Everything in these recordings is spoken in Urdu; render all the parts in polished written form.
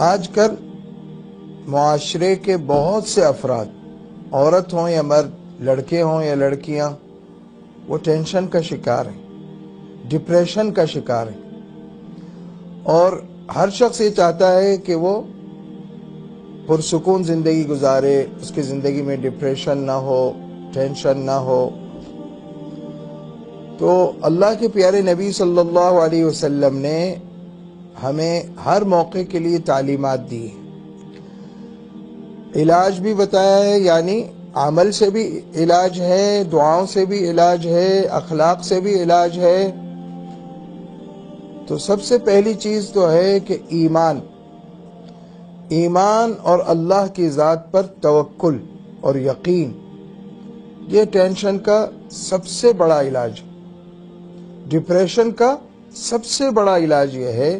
آج کل معاشرے کے بہت سے افراد، عورت ہوں یا مرد، لڑکے ہوں یا لڑکیاں، وہ ٹینشن کا شکار ہیں، ڈپریشن کا شکار ہیں، اور ہر شخص یہ چاہتا ہے کہ وہ پرسکون زندگی گزارے، اس کی زندگی میں ڈپریشن نہ ہو، ٹینشن نہ ہو۔ تو اللہ کے پیارے نبی صلی اللہ علیہ وسلم نے ہمیں ہر موقع کے لیے تعلیمات دی ہیں، علاج بھی بتایا ہے، یعنی عمل سے بھی علاج ہے، دعاؤں سے بھی علاج ہے، اخلاق سے بھی علاج ہے۔ تو سب سے پہلی چیز تو ہے کہ ایمان اور اللہ کی ذات پر توکل اور یقین، یہ ٹینشن کا سب سے بڑا علاج ہے۔ ڈپریشن کا سب سے بڑا علاج یہ ہے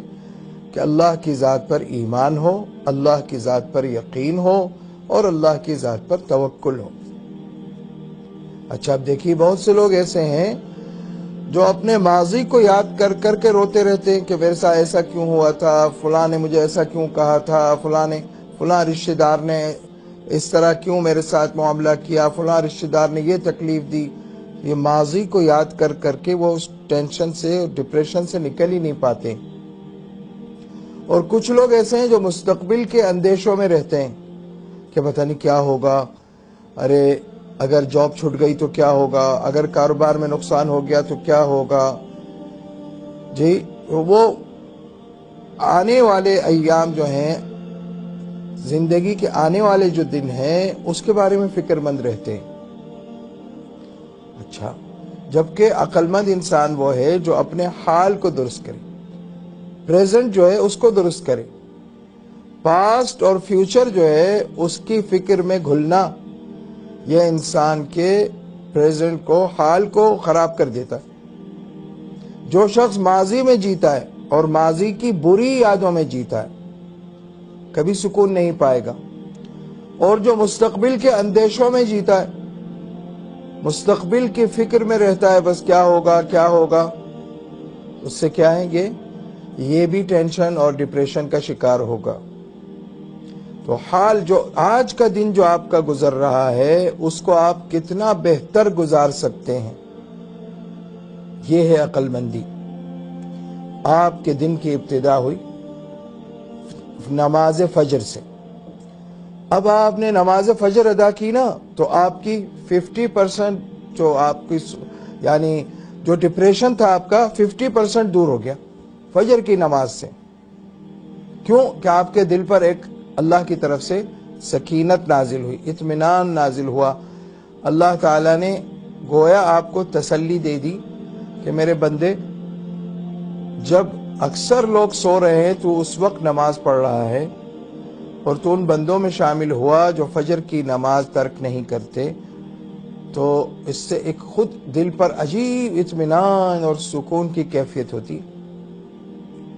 کہ اللہ کی ذات پر ایمان ہو، اللہ کی ذات پر یقین ہو اور اللہ کی ذات پر توکل ہو۔ اچھا، اب دیکھیے بہت سے لوگ ایسے ہیں جو اپنے ماضی کو یاد کر کر کے روتے رہتے ہیں کہ میرے ساتھ ایسا کیوں ہوا تھا، فلاں نے مجھے ایسا کیوں کہا تھا، فلاں رشتہ دار نے اس طرح کیوں میرے ساتھ معاملہ کیا، فلاں رشتہ دار نے یہ تکلیف دی۔ یہ ماضی کو یاد کر کر کے وہ اس ٹینشن سے، ڈپریشن سے نکل ہی نہیں پاتے۔ اور کچھ لوگ ایسے ہیں جو مستقبل کے اندیشوں میں رہتے ہیں کہ پتہ نہیں کیا ہوگا، ارے اگر جاب چھوٹ گئی تو کیا ہوگا، اگر کاروبار میں نقصان ہو گیا تو کیا ہوگا۔ جی، وہ آنے والے ایام جو ہیں، زندگی کے آنے والے جو دن ہیں، اس کے بارے میں فکر مند رہتے ہیں۔ اچھا، جبکہ عقل مند انسان وہ ہے جو اپنے حال کو درست کرے، پریزنٹ جو ہے اس کو درست کرے۔ پاسٹ اور فیوچر جو ہے اس کی فکر میں گھلنا، یہ انسان کے پریزنٹ کو، حال کو خراب کر دیتا ہے۔ جو شخص ماضی میں جیتا ہے اور ماضی کی بری یادوں میں جیتا ہے، کبھی سکون نہیں پائے گا۔ اور جو مستقبل کے اندیشوں میں جیتا ہے، مستقبل کی فکر میں رہتا ہے، بس کیا ہوگا کیا ہوگا، اس سے کیا ہے یہ بھی ٹینشن اور ڈپریشن کا شکار ہوگا۔ تو حال جو آج کا دن جو آپ کا گزر رہا ہے، اس کو آپ کتنا بہتر گزار سکتے ہیں، یہ ہے عقل مندی۔ آپ کے دن کی ابتدا ہوئی نماز فجر سے۔ اب آپ نے نماز فجر ادا کی نا، تو آپ کی 50% جو آپ کی، یعنی جو ڈپریشن تھا آپ کا 50% دور ہو گیا فجر کی نماز سے۔ کیوں؟ کہ آپ کے دل پر ایک اللہ کی طرف سے سکینت نازل ہوئی، اطمینان نازل ہوا۔ اللہ تعالیٰ نے گویا آپ کو تسلی دے دی کہ میرے بندے، جب اکثر لوگ سو رہے ہیں تو اس وقت نماز پڑھ رہا ہے، اور تو ان بندوں میں شامل ہوا جو فجر کی نماز ترک نہیں کرتے۔ تو اس سے ایک خود دل پر عجیب اطمینان اور سکون کی کیفیت ہوتی۔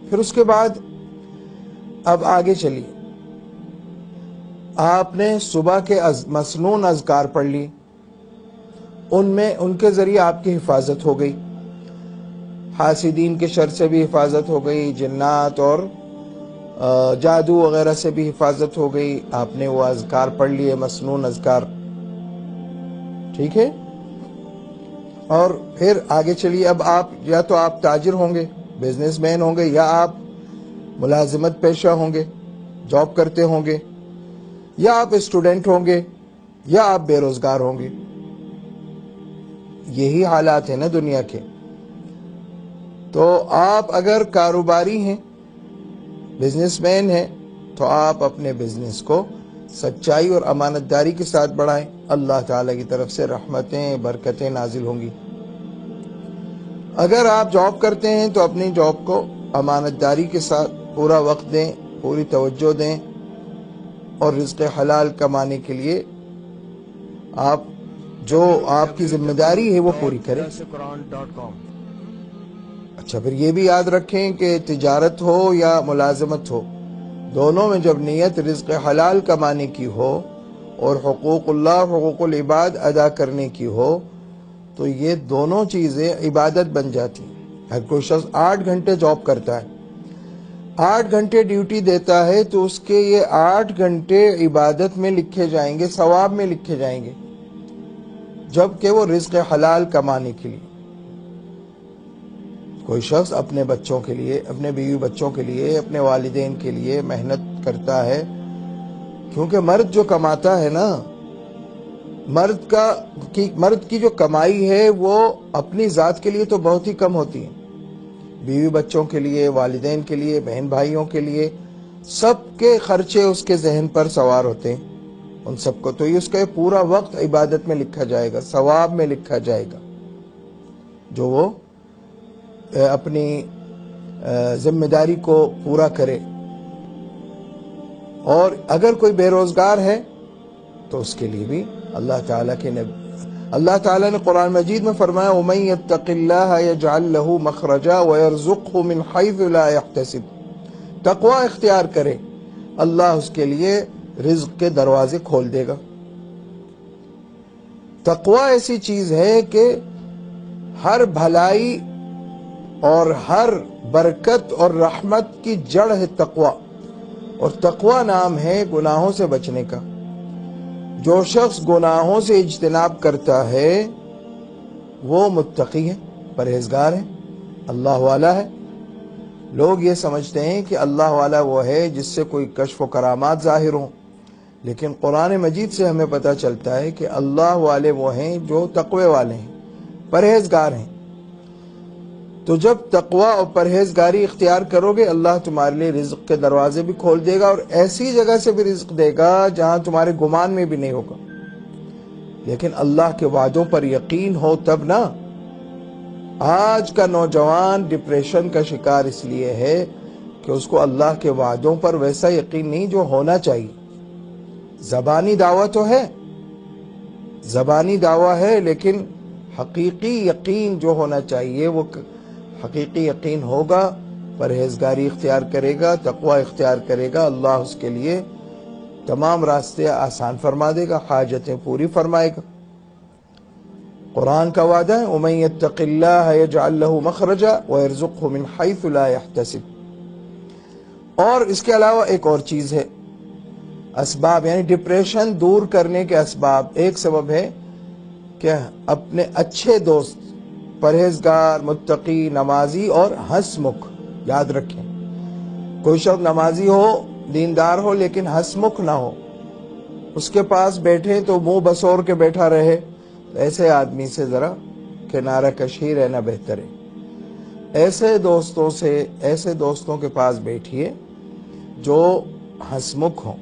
پھر اس کے بعد اب آگے چلیے، آپ نے صبح کے مسنون اذکار پڑھ لی، ان کے ذریعے آپ کی حفاظت ہو گئی، حاسدین کے شر سے بھی حفاظت ہو گئی، جنات اور جادو وغیرہ سے بھی حفاظت ہو گئی۔ آپ نے وہ اذکار پڑھ لیے، مسنون اذکار، ٹھیک ہے۔ اور پھر آگے چلیے، اب آپ یا تو آپ تاجر ہوں گے، بزنس مین ہوں گے، یا آپ ملازمت پیشہ ہوں گے، جاب کرتے ہوں گے، یا آپ اسٹوڈنٹ ہوں گے، یا آپ بے روزگار ہوں گے۔ یہی حالات ہیں نا دنیا کے۔ تو آپ اگر کاروباری ہیں، بزنس مین ہیں، تو آپ اپنے بزنس کو سچائی اور امانت داری کے ساتھ بڑھائیں، اللہ تعالیٰ کی طرف سے رحمتیں، برکتیں نازل ہوں گی۔ اگر آپ جاب کرتے ہیں تو اپنی جاب کو امانت داری کے ساتھ پورا وقت دیں، پوری توجہ دیں، اور رزق حلال کمانے کے لیے آپ جو آپ کی ذمہ داری ہے وہ پوری کریں۔ اچھا، پھر یہ بھی یاد رکھیں کہ تجارت ہو یا ملازمت ہو، دونوں میں جب نیت رزق حلال کمانے کی ہو اور حقوق اللہ، حقوق العباد ادا کرنے کی ہو، تو یہ دونوں چیزیں عبادت بن جاتی ہیں۔ اگر کوئی شخص 8 گھنٹے جاب کرتا ہے، 8 گھنٹے ڈیوٹی دیتا ہے تو اس کے یہ 8 گھنٹے عبادت میں لکھے جائیں گے، ثواب میں لکھے جائیں گے، جبکہ وہ رزق حلال کمانے کے لیے. کوئی شخص اپنے بچوں کے لیے، اپنے بیوی بچوں کے لیے، اپنے والدین کے لیے محنت کرتا ہے، کیونکہ مرد جو کماتا ہے نا، مرد کی جو کمائی ہے وہ اپنی ذات کے لیے تو بہت ہی کم ہوتی ہے، بیوی بچوں کے لیے، والدین کے لیے، بہن بھائیوں کے لیے، سب کے خرچے اس کے ذہن پر سوار ہوتے ہیں، ان سب کو. تو یہ اس کا پورا وقت عبادت میں لکھا جائے گا، ثواب میں لکھا جائے گا، جو وہ اپنی ذمہ داری کو پورا کرے. اور اگر کوئی بے روزگار ہے تو اس کے لیے بھی اللہ تعالیٰ نے قرآن مجید میں فرمایا وَمَن يَتَّقِ اللَّهَ يَجْعَل لَّهُ مَخْرَجًا وَيَرْزُقْهُ مِنْ حَيْثُ لَا يَحْتَسِبُ. تقوی اختیار کرے، اللہ اس کے لیے رزق کے دروازے کھول دے گا. تقوی ایسی چیز ہے کہ ہر بھلائی اور ہر برکت اور رحمت کی جڑ ہے تقوی. اور تقوی نام ہے گناہوں سے بچنے کا. جو شخص گناہوں سے اجتناب کرتا ہے وہ متقی ہے، پرہیزگار ہے، اللہ والا ہے. لوگ یہ سمجھتے ہیں کہ اللہ والا وہ ہے جس سے کوئی کشف و کرامات ظاہر ہوں، لیکن قرآن مجید سے ہمیں پتہ چلتا ہے کہ اللہ والے وہ ہیں جو تقوی والے ہیں، پرہیزگار ہیں. تو جب تقوی اور پرہیزگاری اختیار کرو گے، اللہ تمہارے لیے رزق کے دروازے بھی کھول دے گا، اور ایسی جگہ سے بھی رزق دے گا جہاں تمہارے گمان میں بھی نہیں ہوگا. لیکن اللہ کے وعدوں پر یقین ہو تب نا. آج کا نوجوان ڈپریشن کا شکار اس لیے ہے کہ اس کو اللہ کے وعدوں پر ویسا یقین نہیں جو ہونا چاہیے. زبانی دعویٰ تو ہے، زبانی دعویٰ ہے، لیکن حقیقی یقین جو ہونا چاہیے وہ حقیقی یقین ہوگا. پرہیزگاری اختیار کرے گا، تقوی اختیار کرے گا، اللہ اس کے لیے تمام راستے آسان فرما دے گا، حاجتیں پوری فرمائے گا. قرآن کا وعدہ ہے وَمَن يَتَّقِ اللَّهَ يَجْعَل لَّهُ مَخْرَجًا وَيَرْزُقْهُ مِنْ حَيْثُ لَا يَحْتَسِبُ. اور اس کے علاوہ ایک اور چیز ہے، اسباب، یعنی ڈپریشن دور کرنے کے اسباب. ایک سبب ہے کہ اپنے اچھے دوست، پرہیزگار، متقی، نمازی اور ہنس مکھ. یاد رکھیں، کوئی شخص نمازی ہو، دیندار ہو، لیکن ہنس مکھ نہ ہو، اس کے پاس بیٹھے تو منہ بسور کے بیٹھا رہے، ایسے آدمی سے ذرا کنارہ کش ہی رہنا بہتر ہے. ایسے دوستوں کے پاس بیٹھیے جو ہنس مکھ ہوں،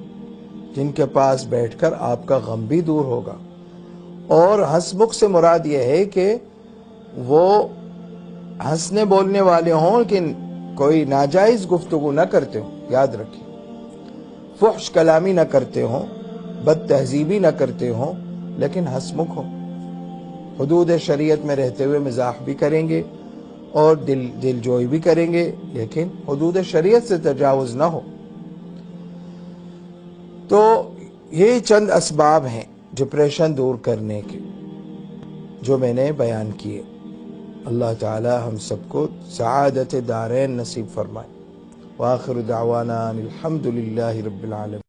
جن کے پاس بیٹھ کر آپ کا غم بھی دور ہوگا. اور ہنس مکھ سے مراد یہ ہے کہ وہ ہنسنے بولنے والے ہوں لیکن کوئی ناجائز گفتگو نہ کرتے ہوں. یاد رکھیں، فحش کلامی نہ کرتے ہوں، بد تہذیبی نہ کرتے ہوں، لیکن ہنس مکھ ہوں. حدود شریعت میں رہتے ہوئے مزاح بھی کریں گے اور دل جوئی بھی کریں گے، لیکن حدود شریعت سے تجاوز نہ ہو. تو یہ چند اسباب ہیں ڈپریشن دور کرنے کے جو میں نے بیان کیے. اللہ تعالی ہم سب کو سعادت دارین نصیب فرمائے. وآخر دعوانا الحمد للہ رب العالمین.